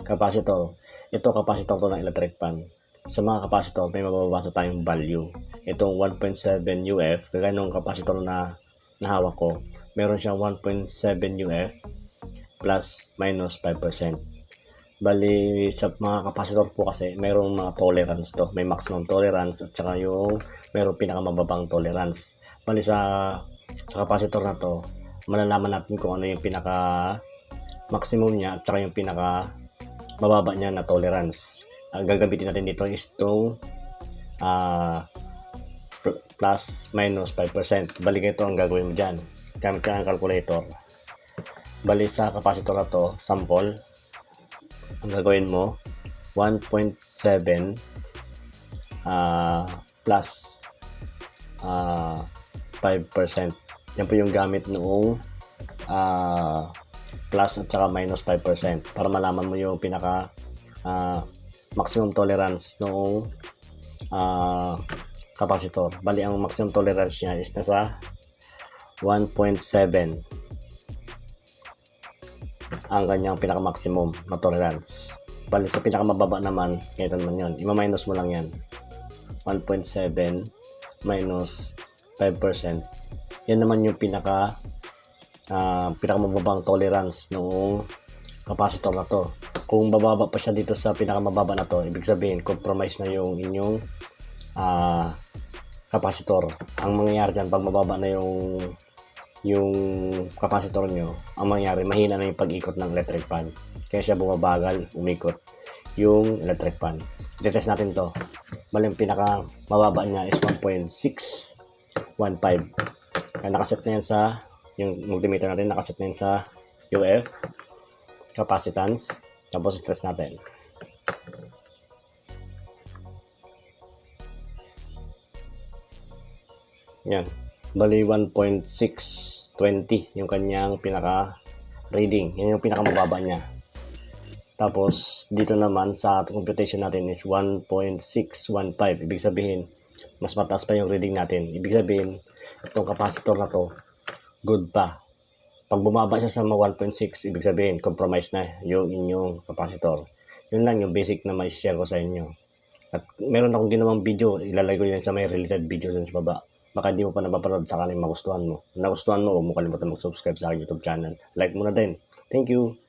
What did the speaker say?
capacitor. Ito capacitor to ng electric fan. Sa mga capacitor, may mababasa tayong value. Itong 1.7 UF, kagaya nung capacitor na nahawak ko, meron siyang 1.7 UF plus minus 5%. Bali, sa mga capacitor po kasi, mayroong mga tolerance to. May maximum tolerance at saka yung mayroong pinakamababang tolerance. Bali, sa capacitor na to, malalaman natin kung ano yung pinaka maximum niya at saka yung pinaka mababa niya na tolerance. Ang gagamitin natin dito is itong plus minus 5%. Bali, ito ang gagawin mo dyan. Gamit ka ng calculator. Bali, sa capacitor na to, sample, ang gagawin mo 1.7 plus 5%. Yan po yung gamit noong plus at saka minus 5% para malaman mo yung pinaka maximum tolerance noong capacitor. Bali, ang maximum tolerance niya is nasa 1.7 ang kanyang pinaka maximum na tolerance. Bali, sa pinaka mababa naman, ganito naman yun, ima-minus mo lang yan, 1.7 minus 5%. Yan naman yung pinaka mababang tolerance ng capacitor na to. Kung bababa pa siya dito sa pinakamababa na to, ibig sabihin compromise na yung inyong capacitor. Ang mangyayari dyan, pag mababa na yung capacitor nyo, ang mangyayari, mahina na yung pag-ikot ng electric fan. Kaya siya bumabagal, umikot yung electric fan. I-test natin to. Bali, yung pinaka mababa niya is 1.615. Kaya nakaset na yan sa yung multimeter natin, nakaset na yan sa UF capacitance. Tapos i-test natin. Yan. Bali, 1.620 yung kanyang pinaka reading. Yan yung pinaka mababa niya. Tapos dito naman sa computation natin is 1.615. Ibig sabihin, mas mataas pa yung reading natin. Ibig sabihin, itong capacitor na to, good pa. Pag bumaba siya sa 1.6, ibig sabihin, compromise na yung inyong capacitor. Yun lang yung basic na may share ko sa inyo. At meron akong ginawang video, ilalagay ko yan sa may related videos sa baba. Baka hindi mo pa napapanood, sakaling magustuhan mo. Kung nagustuhan mo, huwag mo kalimutan mag-subscribe sa aking YouTube channel. Like mo na din. Thank you!